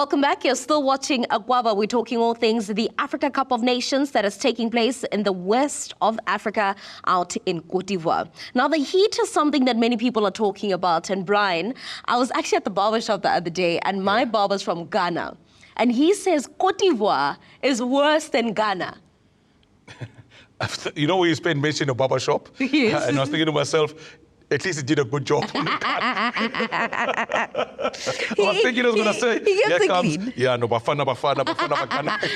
Welcome back. You're still watching Akwaba. We're talking all things the Africa Cup of Nations that is taking place in the west of Africa out in Côte d'Ivoire. Now, the heat is something that many people are talking about. And Brian, I was actually at the barbershop the other day, and my barber's from Ghana. And he says Côte d'Ivoire is worse than Ghana. You know where you spend mentioning a barbershop? Yes. And I was thinking to myself, at least he did a good job. I was thinking he was going to say, here comes, clean. Yeah, no, Bafana.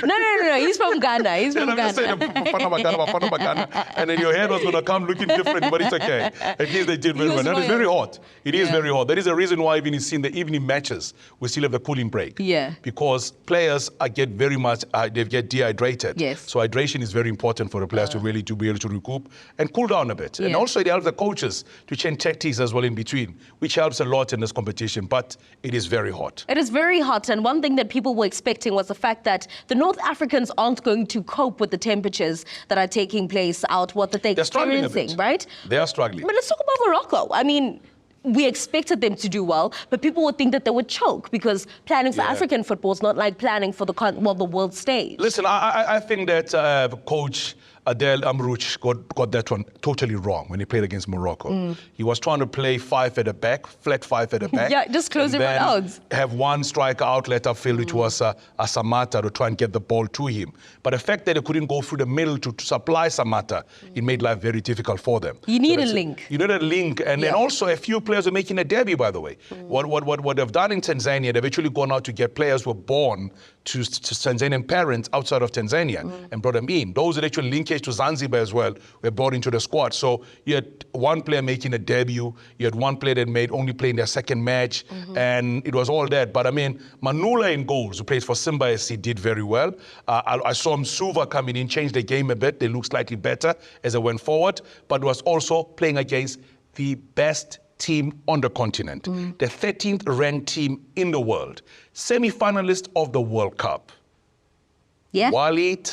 No, he's from Ghana. He's from Ghana. Bafana. And then your head was going to come looking different, but it's okay. At least they did very well. And it's very hot. It is very hot. There is a reason why even you've seen the evening matches, we still have the cooling break. Yeah. Because players get very much, they get dehydrated. Yes. So hydration is very important for the players to really be able to recoup and cool down a bit. Yeah. And also it helps the coaches to change tactics as well in between, which helps a lot in this competition, but it is very hot. It is very hot, and one thing that people were expecting was the fact that the North Africans aren't going to cope with the temperatures that are taking place out, that they're experiencing, right? They are struggling. But let's talk about Morocco. I mean, we expected them to do well, but people would think that they would choke because planning for African football is not like planning for the world stage. Listen, I think that Coach Adel Amrouche got that one totally wrong when he played against Morocco. He was trying to play five at the back, flat five at the back. Yeah, just close it out. Have one striker outlet upfield, which was Samata, to try and get the ball to him. But the fact that he couldn't go through the middle to supply Samata, it made life very difficult for them. You need a link. You need a link. And then also a few players are making a debut, by the way. What they've done in Tanzania, they've actually gone out to get players who were born to Tanzanian parents outside of Tanzania and brought them in. Those that actually linkage to Zanzibar as well were brought into the squad. So you had one player making a debut, you had one player that only played their second match, and it was all that. But I mean, Manula in goals, who plays for Simba SC, did very well. I saw Msuva coming in, changed the game a bit. They looked slightly better as they went forward, but was also playing against the best team on the continent, the 13th ranked team in the world, semi-finalist of the World Cup. Yeah. Walid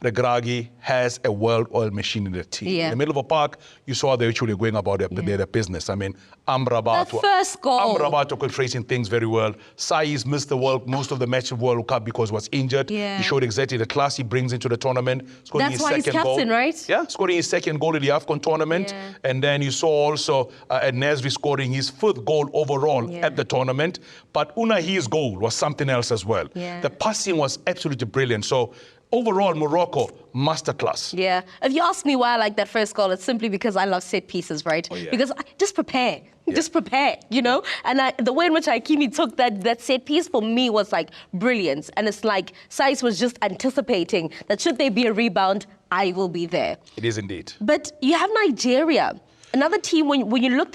Regragui has a world oil machine in the team. Yeah. In the middle of a park, you saw they actually going about their business. I mean, That first goal. Amrabat tracing things very well. Saiz missed most of the match of World Cup because he was injured. Yeah. He showed exactly the class he brings into the tournament. That's why he's captain, right? Yeah, scoring his second goal in the Afcon tournament. Yeah. And then you saw also Nesri scoring his fifth goal overall at the tournament. But Unahi's goal was something else as well. Yeah. The passing was absolutely brilliant. So overall, Morocco, masterclass. Yeah. If you ask me why I like that first goal, it's simply because I love set pieces, right? Oh, yeah. Because just prepare. Just prepare, you know? And the way in which Hakimi took that set piece for me was like brilliant. And it's like Saiz was just anticipating that should there be a rebound, I will be there. It is indeed. But you have Nigeria, another team, when you look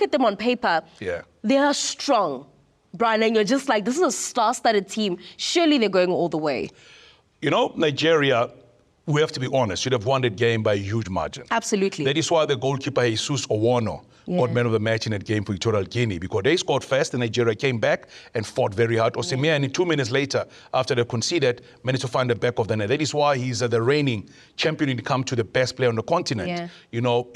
at them on paper, they are strong, Brian, and you're just like, this is a star-studded team. Surely they're going all the way. You know, Nigeria, we have to be honest, should have won that game by a huge margin. Absolutely. That is why the goalkeeper, Jesus Owono, got man of the match in that game for Equatorial Guinea, because they scored first and Nigeria came back and fought very hard. Osimhen, 2 minutes later, after they conceded, managed to find the back of the net. That is why he's the reigning champion when it comes to the best player on the continent. Yeah. You know,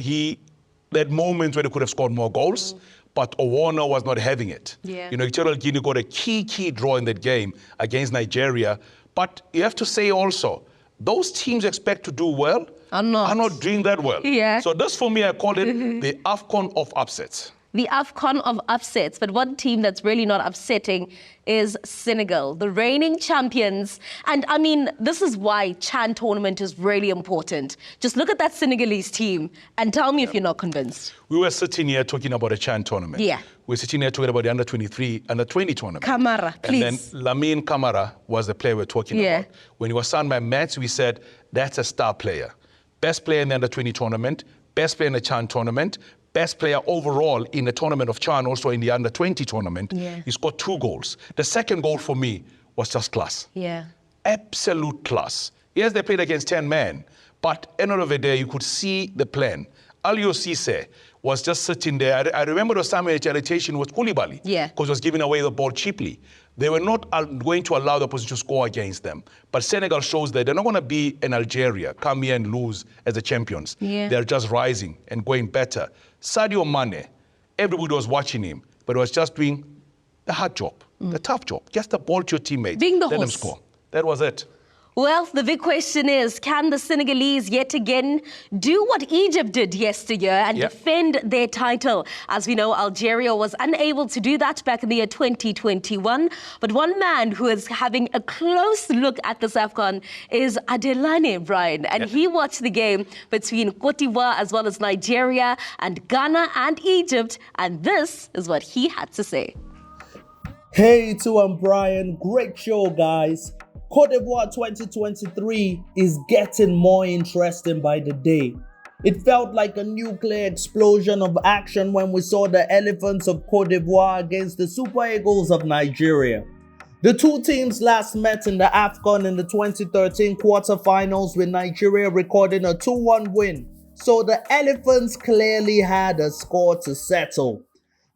that moment where they could have scored more goals, but Owono was not having it. Yeah. You know, Equatorial Guinea got a key draw in that game against Nigeria. But you have to say also, those teams expect to do well are not doing that well. Yeah. So this, for me, I call it the Afcon of upsets. The Afcon of upsets. But one team that's really not upsetting is Senegal, the reigning champions. And I mean, this is why Chan tournament is really important. Just look at that Senegalese team and tell me if you're not convinced. We were sitting here talking about a Chan tournament. Yeah. We're sitting here talking about the under-23, under-20 tournament. Kamara, please. And then Lamine Kamara was the player we're talking about. When he was signed by Mets, we said, that's a star player. Best player in the under-20 tournament, best player in the Chan tournament, best player overall in the tournament of Chan, also in the under-20 tournament. Yeah. He scored 2 goals. The second goal for me was just class. Yeah. Absolute class. Yes, they played against 10 men, but end of the day, you could see the plan. Aliou Cisse was just sitting there. I remember the time when the irritation was Koulibaly, because he was giving away the ball cheaply. They were not going to allow the opposition to score against them. But Senegal shows that they're not going to be in Algeria, come here and lose as the champions. They're just rising and going better. Sadio Mane, everybody was watching him, but he was just doing the hard job. The tough job. Get the ball to your teammates. Being the Let them host. score. That was it. Well, the big question is, can the Senegalese yet again do what Egypt did yesteryear and defend their title? As we know, Algeria was unable to do that back in the year 2021. But one man who is having a close look at this Afcon is Adelane, Brian. And he watched the game between Côte d'Ivoire as well as Nigeria and Ghana and Egypt. And this is what he had to say. Hey, I'm Brian. Great show, guys. Côte d'Ivoire 2023 is getting more interesting by the day. It felt like a nuclear explosion of action when we saw the Elephants of Côte d'Ivoire against the Super Eagles of Nigeria. The two teams last met in the Afcon in the 2013 quarterfinals, with Nigeria recording a 2-1 win. So the Elephants clearly had a score to settle.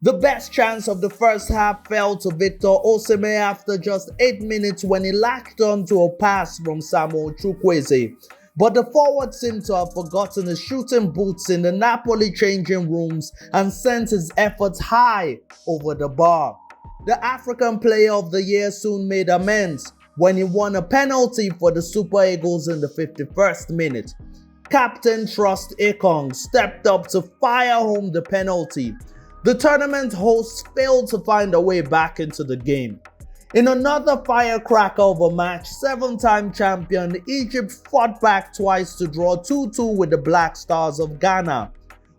The best chance of the first half fell to Victor Osimhen after just 8 minutes when he latched onto a pass from Samuel Chukwueze. But the forward seemed to have forgotten his shooting boots in the Napoli changing rooms and sent his efforts high over the bar. The African Player of the Year soon made amends when he won a penalty for the Super Eagles in the 51st minute. Captain Trust Ekong stepped up to fire home the penalty. The tournament hosts failed to find a way back into the game. In another firecracker of a match, 7-time champion Egypt fought back twice to draw 2-2 with the Black Stars of Ghana.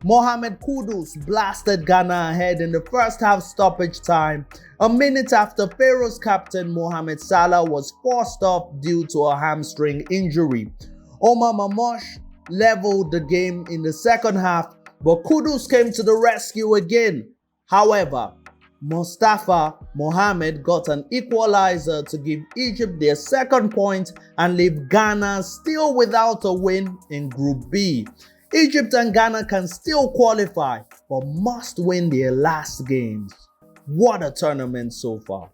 Mohamed Kudus blasted Ghana ahead in the first half stoppage time, a minute after Pharaoh's captain Mohamed Salah was forced off due to a hamstring injury. Omar Mamosh leveled the game in the second half, but Kudus came to the rescue again. However, Mustafa Mohamed got an equalizer to give Egypt their second point and leave Ghana still without a win in Group B. Egypt and Ghana can still qualify, but must win their last games. What a tournament so far.